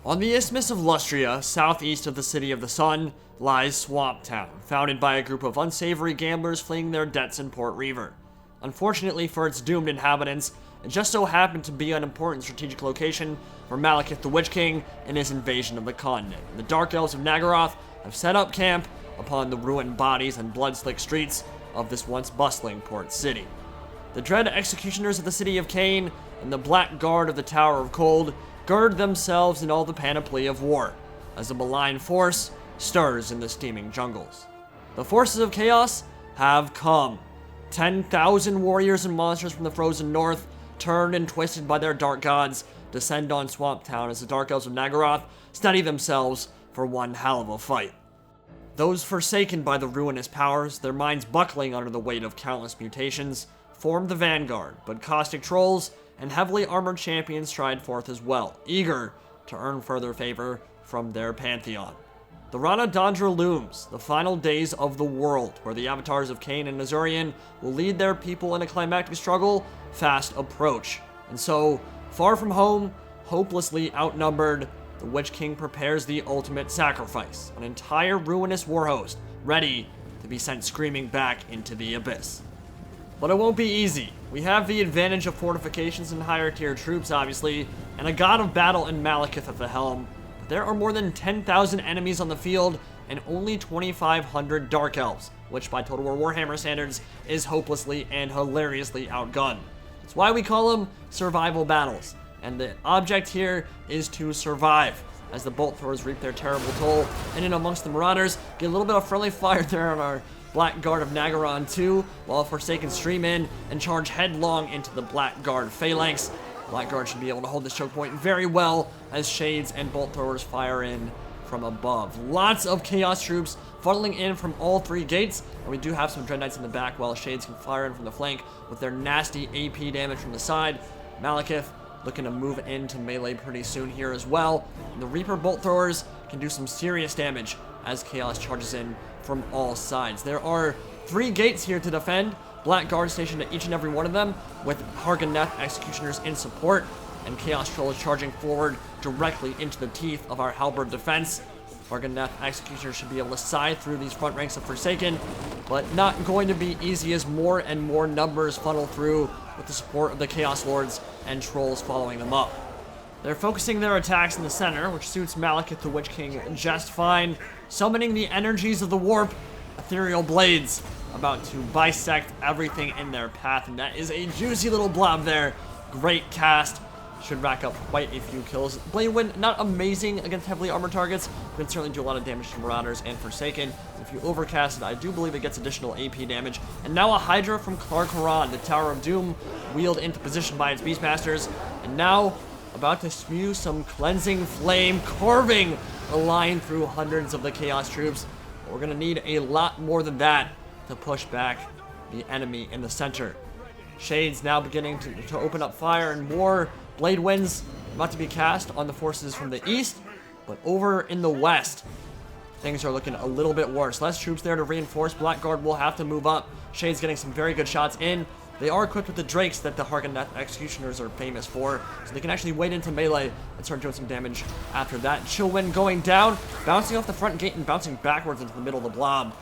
On the Isthmus of Lustria, southeast of the City of the Sun, lies Swamp Town, founded by a group of unsavory gamblers fleeing their debts in Port Reaver. Unfortunately for its doomed inhabitants, it just so happened to be an important strategic location for Malekith the Witch King and his invasion of the continent. The Dark Elves of Naggaroth have set up camp upon the ruined bodies and blood-slicked streets of this once bustling port city. The dread executioners of the City of Cain and the Black Guard of the Tower of Cold gird themselves in all the panoply of war, as a malign force stirs in the steaming jungles. The forces of chaos have come. 10,000 warriors and monsters from the frozen north, turned and twisted by their dark gods, descend on Swamp Town as the Dark Elves of Naggaroth steady themselves for one hell of a fight. Those forsaken by the ruinous powers, their minds buckling under the weight of countless mutations, formed the vanguard, but caustic trolls and heavily armored champions stride forth as well, eager to earn further favor from their pantheon. The Rana Dandra looms, the final days of the world, where the avatars of Cain and Azurian will lead their people in a climactic struggle, fast approach. And so, far from home, hopelessly outnumbered, the Witch King prepares the ultimate sacrifice, an entire ruinous warhost, ready to be sent screaming back into the abyss. But it won't be easy. We have the advantage of fortifications and higher tier troops, obviously, and a god of battle in Malekith at the helm. But there are more than 10,000 enemies on the field, and only 2,500 Dark Elves, which by Total War Warhammer standards is hopelessly and hilariously outgunned. That's why we call them survival battles, and the object here is to survive, as the bolt throwers reap their terrible toll, and in amongst the marauders, get a little bit of friendly fire there on our Black Guard of Naggaroth too, while Forsaken stream in and charge headlong into the Black Guard phalanx. Black Guard should be able to hold this choke point very well as Shades and Bolt Throwers fire in from above. Lots of Chaos troops funneling in from all three gates, and we do have some Dread Knights in the back while Shades can fire in from the flank with their nasty AP damage from the side. Malekith looking to move into melee pretty soon here as well. And the Reaper Bolt Throwers can do some serious damage as Chaos charges in from all sides. There are 3 gates here to defend, Black Guard stationed at each and every one of them, with Harganeth Executioners in support, and Chaos Trolls charging forward directly into the teeth of our Halberd defense. Harganeth Executioners should be able to scythe through these front ranks of Forsaken, but not going to be easy as more and more numbers funnel through with the support of the Chaos Lords and Trolls following them up. They're focusing their attacks in the center, which suits Malekith the Witch King just fine, summoning the energies of the warp, ethereal blades, about to bisect everything in their path, and that is a juicy little blob there. Great cast, should rack up quite a few kills. Blade Wind, not amazing against heavily armored targets, but can certainly do a lot of damage to Marauders and Forsaken. If you overcast it, I do believe it gets additional AP damage. And now a Hydra from Clark Haran, the Tower of Doom, wheeled into position by its Beastmasters, and now about to spew some cleansing flame, carving a line through hundreds of the Chaos troops. But we're going to need a lot more than that to push back the enemy in the center. Shades now beginning to open up fire, and more Blade Winds about to be cast on the forces from the east, but over in the west, things are looking a little bit worse. Less troops there to reinforce. Black Guard will have to move up. Shades getting some very good shots in. They are equipped with the Drakes that the Harganeth Executioners are famous for, so they can actually wade into melee and start doing some damage after that. Chillwind going down, bouncing off the front gate and bouncing backwards into the middle of the blob.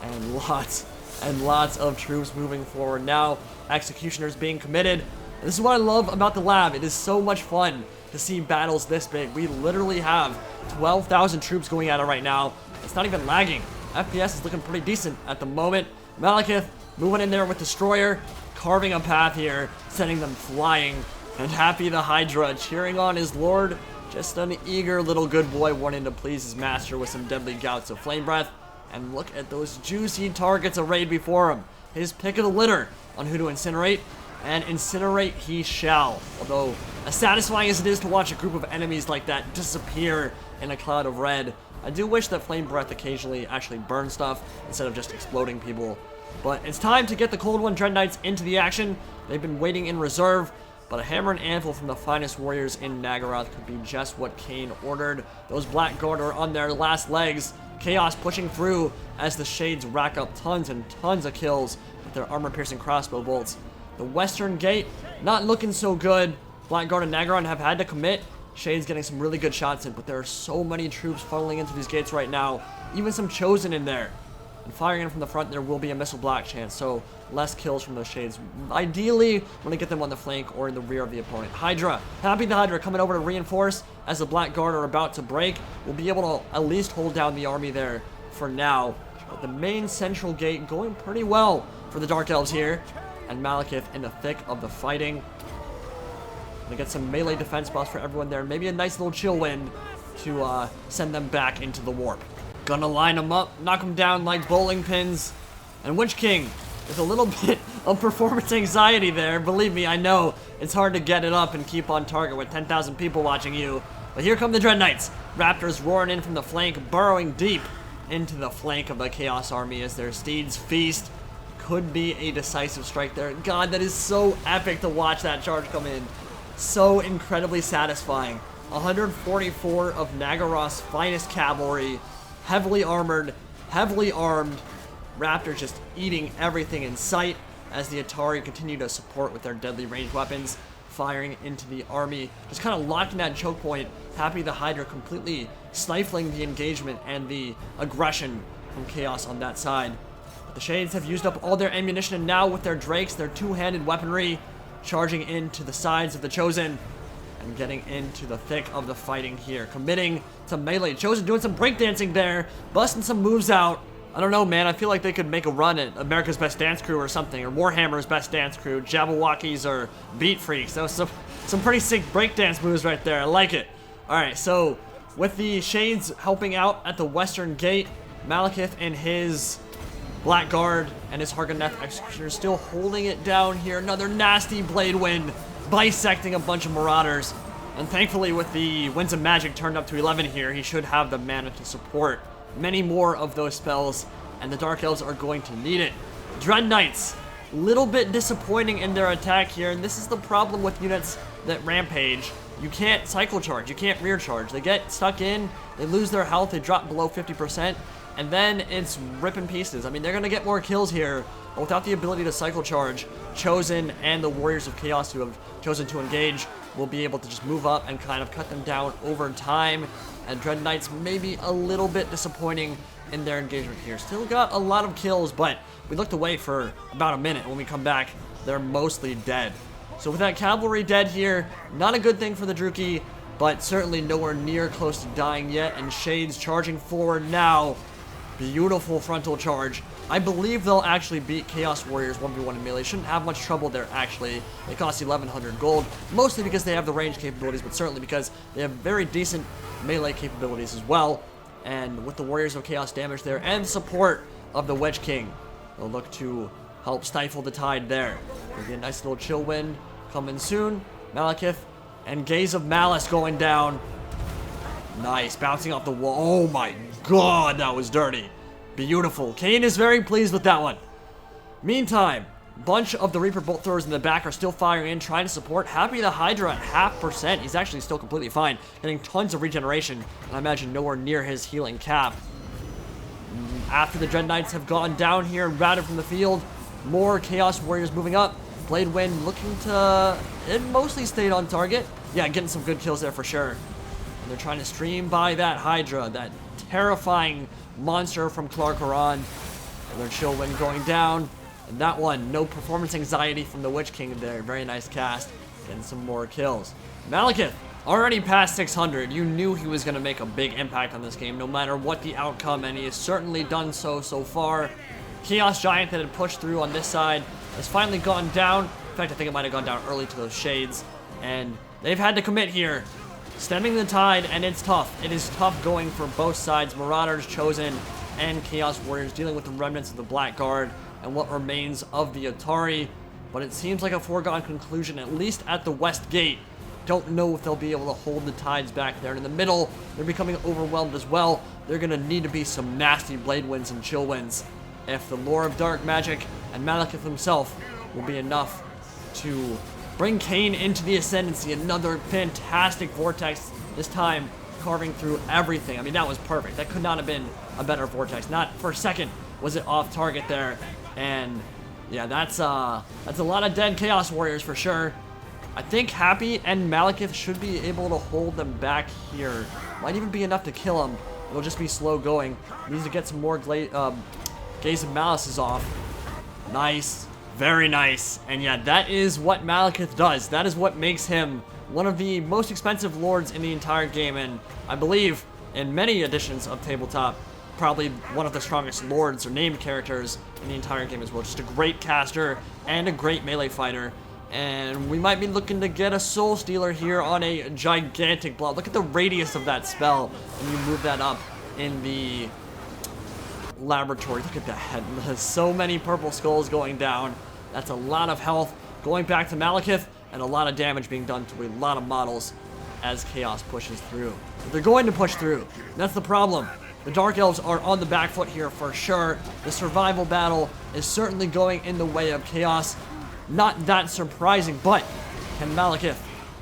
And lots of troops moving forward now. Executioners being committed. And this is what I love about the lab. It is so much fun to see battles this big. We literally have 12,000 troops going at it right now. It's not even lagging. FPS is looking pretty decent at the moment. Malekith moving in there with Destroyer, carving a path here, sending them flying. And Happy the Hydra cheering on his lord. Just an eager little good boy wanting to please his master with some deadly gouts of flame breath. And look at those juicy targets arrayed before him. His pick of the litter on who to incinerate. And incinerate he shall. Although, as satisfying as it is to watch a group of enemies like that disappear in a cloud of red, I do wish that Flame Breath occasionally actually burned stuff instead of just exploding people. But it's time to get the Cold One Dread Knights into the action. They've been waiting in reserve, but a hammer and anvil from the finest warriors in Naggaroth could be just what Cain ordered. Those Black Guard are on their last legs. Chaos pushing through as the Shades rack up tons and tons of kills with their armor-piercing crossbow bolts. The western gate, not looking so good. Black Guard and Naggaroth have had to commit Shades getting some really good shots in, but there are so many troops funneling into these gates right now. Even some Chosen in there. And firing in from the front, there will be a missile block chance, so less kills from those Shades. Ideally, want to get them on the flank or in the rear of the opponent. Hydra. Happy the Hydra coming over to reinforce as the Black Guard are about to break. We'll be able to at least hold down the army there for now. But the main central gate going pretty well for the Dark Elves here. And Malekith in the thick of the fighting. Gonna get some melee defense buffs for everyone there. Maybe a nice little chill wind to send them back into the warp. Gonna line them up, knock them down like bowling pins. And Witch King with a little bit of performance anxiety there. Believe me, I know it's hard to get it up and keep on target with 10,000 people watching you. But here come the Dread Knights. Raptors roaring in from the flank, burrowing deep into the flank of the Chaos Army as their steeds feast. Could be a decisive strike there. God, that is so epic to watch that charge come in. So incredibly satisfying. 144 of Nagaroth's finest cavalry, heavily armored, heavily armed. Raptors just eating everything in sight as the Atari continue to support with their deadly ranged weapons, firing into the army, just kind of locking that choke point. Happy the Hydra completely stifling the engagement and the aggression from Chaos on that side. But the Shades have used up all their ammunition, and now with their Drakes, their two-handed weaponry, charging into the sides of the Chosen and getting into the thick of the fighting here, committing to melee. Chosen doing some breakdancing there, busting some moves out. I don't know, man. I feel like they could make a run at America's Best Dance Crew or something, or Warhammer's Best Dance Crew, Jabberwockies or Beat Freaks. That was some pretty sick breakdance moves right there. I like it. All right, so with the Shades helping out at the western gate, Malekith and his Black Guard and his Hargoneth Executioner still holding it down here. Another nasty blade wind bisecting a bunch of Marauders. And thankfully, with the Winds of Magic turned up to 11 here, he should have the mana to support many more of those spells, and the Dark Elves are going to need it. Dread Knights, little bit disappointing in their attack here, and this is the problem with units that rampage. You can't cycle charge, you can't rear charge. They get stuck in, they lose their health, they drop below 50%, and then it's ripping pieces. I mean, they're gonna get more kills here, but without the ability to cycle charge, Chosen and the Warriors of Chaos who have chosen to engage will be able to just move up and kind of cut them down over time. And Dread Knights maybe a little bit disappointing in their engagement here. Still got a lot of kills, but we looked away for about a minute. When we come back, they're mostly dead. So with that cavalry dead here, not a good thing for the Druki, but certainly nowhere near close to dying yet. And Shades charging forward now. Beautiful frontal charge. I believe they'll actually beat Chaos Warriors 1v1 in melee. Shouldn't have much trouble there, actually. They cost 1,100 gold, mostly because they have the range capabilities, but certainly because they have very decent melee capabilities as well. And with the Warriors of Chaos damage there and support of the Witch King, they'll look to help stifle the tide there. There'll be a nice little chill wind coming soon. Malekith and Gaze of Malice going down. Nice, bouncing off the wall. Oh my god, that was dirty. Beautiful. Kane is very pleased with that one. Meantime, bunch of the Reaper Bolt throwers in the back are still firing in, trying to support. Happy the Hydra at 0.5%. He's actually still completely fine, getting tons of regeneration, and I imagine nowhere near his healing cap. After the Dread Knights have gone down here and routed from the field, more Chaos Warriors moving up. Blade Wind looking to... It mostly stayed on target. Yeah, getting some good kills there for sure. And they're trying to stream by that Hydra, that terrifying monster from Clark Haran. Another chill wind going down. And that one, no performance anxiety from the Witch King there. Very nice cast. Getting some more kills. Malekith, already past 600. You knew he was going to make a big impact on this game, no matter what the outcome, and he has certainly done so far. Chaos Giant that had pushed through on this side has finally gone down. In fact, I think it might have gone down early to those Shades. And they've had to commit here. Stemming the tide, and it's tough. It is tough going for both sides. Marauders, Chosen, and Chaos Warriors dealing with the remnants of the Black Guard and what remains of the Atari. But it seems like a foregone conclusion, at least at the West Gate. Don't know if they'll be able to hold the tides back there. And in the middle, they're becoming overwhelmed as well. They're going to need to be some nasty Blade Winds and Chill Winds if the Lore of Dark Magic and Malekith himself will be enough to bring Kane into the Ascendancy. Another fantastic Vortex, this time carving through everything. I mean, that was perfect. That could not have been a better Vortex. Not for a second was it off target there. And yeah, that's a lot of dead Chaos Warriors for sure. I think Happy and Malekith should be able to hold them back here. Might even be enough to kill him. It'll just be slow going. Needs to get some more Gaze of Malices off. Nice. Very nice. And yeah, that is what Malekith does. That is what makes him one of the most expensive lords in the entire game. And I believe in many editions of Tabletop, probably one of the strongest lords or named characters in the entire game as well. Just a great caster and a great melee fighter. And we might be looking to get a Soul Stealer here on a gigantic blob. Look at the radius of that spell. And you move that up in the laboratory. Look at the head. There's so many purple skulls going down. That's a lot of health going back to Malekith, and a lot of damage being done to a lot of models as Chaos pushes through. But they're going to push through. And that's the problem. The Dark Elves are on the back foot here for sure. The survival battle is certainly going in the way of Chaos. Not that surprising, but can Malekith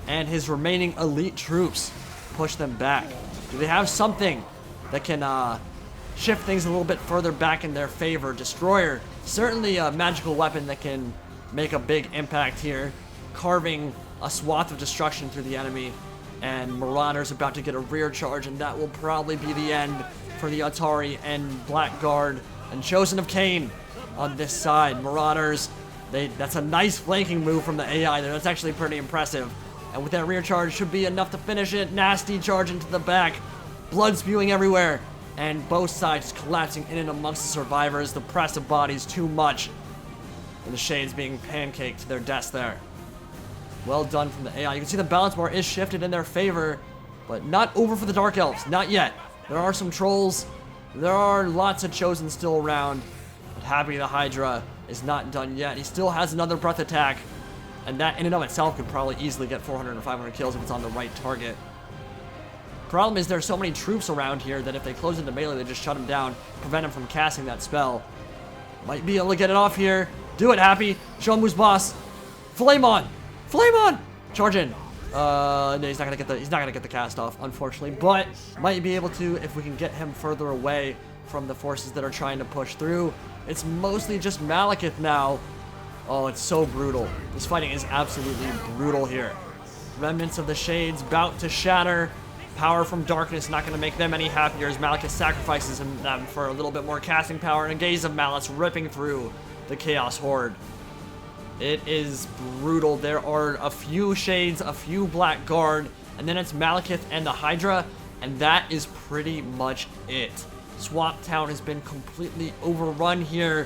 and his remaining elite troops push them back? Do they have something that can shift things a little bit further back in their favor? Destroyer, certainly a magical weapon that can make a big impact here, carving a swath of destruction through the enemy. And Marauder's about to get a rear charge, and that will probably be the end for the Atari and Blackguard and Chosen of Cain on this side. Marauders, that's a nice flanking move from the AI there. That's actually pretty impressive. And with that rear charge, should be enough to finish it. Nasty charge into the back. Blood spewing everywhere. And both sides collapsing in and amongst the survivors. The press of bodies too much. And the Shades being pancaked to their deaths there. Well done from the AI. You can see the balance bar is shifted in their favor. But not over for the Dark Elves. Not yet. There are some trolls. There are lots of Chosen still around. But Happy the Hydra is not done yet. He still has another breath attack. And that in and of itself could probably easily get 400 or 500 kills if it's on the right target. Problem is there's so many troops around here that if they close into melee, they just shut him down, prevent him from casting that spell. Might be able to get it off here. Do it, Happy. Show him who's boss. Flame on! Flame on! Charge in. No, he's not gonna get the cast off, unfortunately, but might be able to if we can get him further away from the forces that are trying to push through. It's mostly just Malekith now. Oh, it's so brutal. This fighting is absolutely brutal here. Remnants of the Shades about to shatter. Power from Darkness not going to make them any happier as Malekith sacrifices them for a little bit more casting power, and a Gaze of Malice ripping through the Chaos Horde. It is brutal. There are a few Shades, a few Blackguard, and then it's Malekith and the Hydra, and that is pretty much it. Swamp Town has been completely overrun here,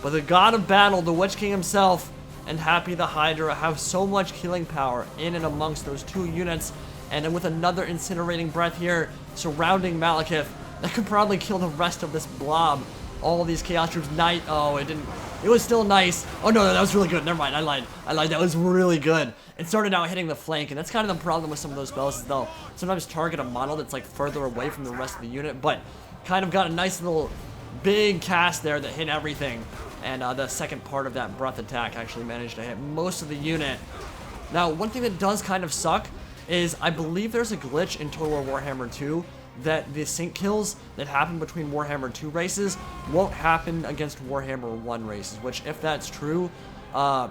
but the God of Battle, the Witch King himself, and Happy the Hydra have so much killing power in and amongst those two units, and then with another incinerating breath here surrounding Malekith, that could probably kill the rest of this blob. All of these Chaos troops, oh, it didn't. It was still nice. Oh no, that was really good. Never mind, I lied. That was really good. It started out hitting the flank, and that's kind of the problem with some of those spells is they'll sometimes target a model that's like further away from the rest of the unit, but kind of got a nice little big cast there that hit everything. And the second part of that breath attack actually managed to hit most of the unit. Now, one thing that does kind of suck is I believe there's a glitch in Total War Warhammer 2 that the sync kills that happen between Warhammer 2 races won't happen against Warhammer 1 races, which if that's true,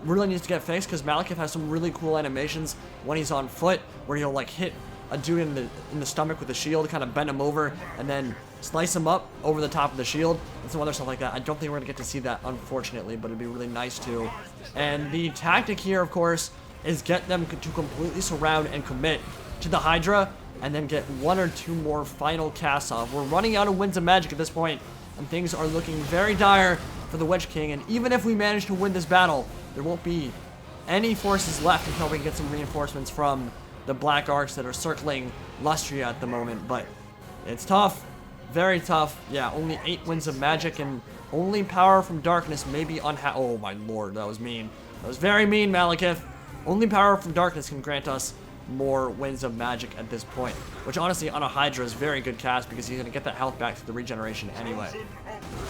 really needs to get fixed because Malekith has some really cool animations when he's on foot where he'll like hit a dude in the stomach with a shield, kind of bend him over, and then slice him up over the top of the shield, and some other stuff like that. I don't think we're going to get to see that, unfortunately, but it'd be really nice to. And the tactic here, of course, is get them to completely surround and commit to the Hydra, and then get one or two more final casts off. We're running out of Winds of Magic at this point, and things are looking very dire for the Witch King, and even if we manage to win this battle, there won't be any forces left until we can get some reinforcements from the Black Arcs that are circling Lustria at the moment, but it's tough. Very tough. Yeah, only 8 Winds of Magic and only power from Darkness may be oh my lord, that was mean. That was very mean, Malekith. Only power from Darkness can grant us more Winds of Magic at this point, which honestly on a Hydra is very good cast because he's going to get that health back to the regeneration anyway.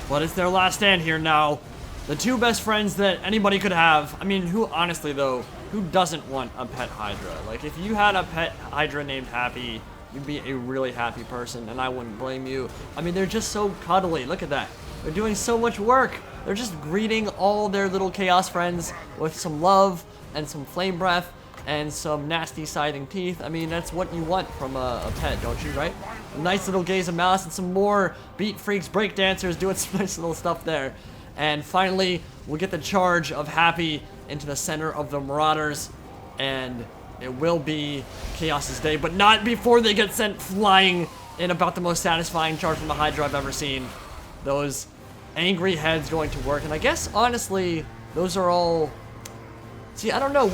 But it's their last stand here now. The two best friends that anybody could have. I mean, who honestly though, who doesn't want a pet Hydra? Like if you had a pet Hydra named Happy, you'd be a really happy person, and I wouldn't blame you. I mean, they're just so cuddly. Look at that. They're doing so much work. They're just greeting all their little Chaos friends with some love and some flame breath. and some nasty scything teeth. I mean, that's what you want from a pet, don't you, right? A nice little gaze of malice and some more beat freaks, break dancers doing some nice little stuff there. And finally, we'll get the charge of Happy into the center of the Marauders, and it will be Chaos's day, but not before they get sent flying in about the most satisfying charge from the Hydra I've ever seen. Those angry heads going to work, and I guess, honestly, those are all... See, I don't know,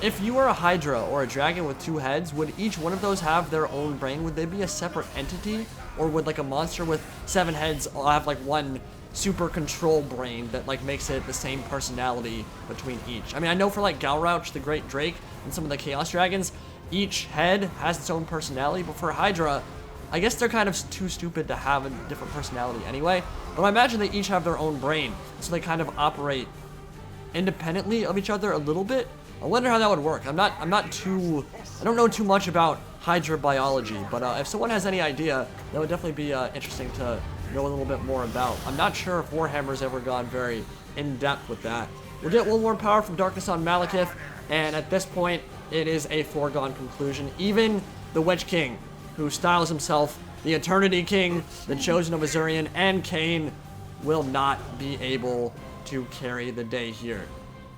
if you were a Hydra or a dragon with 2 heads, would each one of those have their own brain? Would they be a separate entity? Or would, like, a monster with 7 heads have, like, one super control brain that, like, makes it the same personality between each? I mean, I know for, like, Galrouch, the Great Drake, and some of the Chaos Dragons, each head has its own personality, but for Hydra, I guess they're kind of too stupid to have a different personality anyway. But I imagine they each have their own brain, so they kind of operate independently of each other a little bit. I wonder how that would work. I don't know too much about Hydra biology, but if someone has any idea, that would definitely be interesting to know a little bit more about. I'm not sure if Warhammer's ever gone very in-depth with that. We'll get 1 more power from Darkness on Malekith, and at this point, it is a foregone conclusion. Even the Witch King, who styles himself the Eternity King, the Chosen of Azurian, and Cain, will not be able to carry the day here.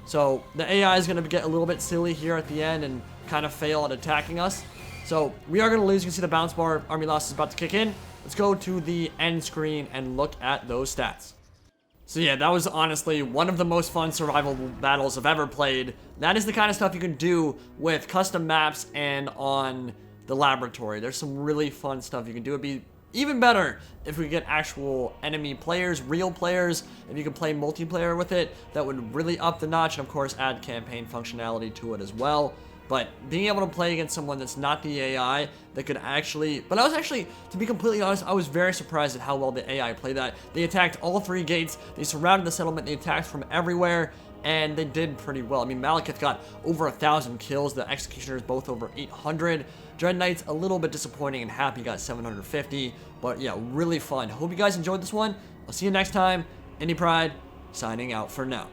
So the AI is going to get a little bit silly here at the end and kind of fail at attacking us. So we are going to lose. You can see the bounce bar army loss is about to kick in. Let's go to the end screen and look at those stats. So yeah, that was honestly one of the most fun survival battles I've ever played. That is the kind of stuff you can do with custom maps and on the laboratory. There's some really fun stuff you can do. It'd be even better if we get actual enemy players, real players. If you can play multiplayer with it, that would really up the notch, and of course add campaign functionality to it as well. But being able to play against someone that's not the AI, that could actually... But I was actually, to be completely honest, I was very surprised at how well the AI played that. They attacked all 3 gates, they surrounded the settlement, they attacked from everywhere, and they did pretty well. I mean, Malekith got over 1,000 kills, the Executioners both over 800. Dread Knight's a little bit disappointing, and Happy got 750, but yeah, really fun. Hope you guys enjoyed this one. I'll see you next time. Indie Pride, signing out for now.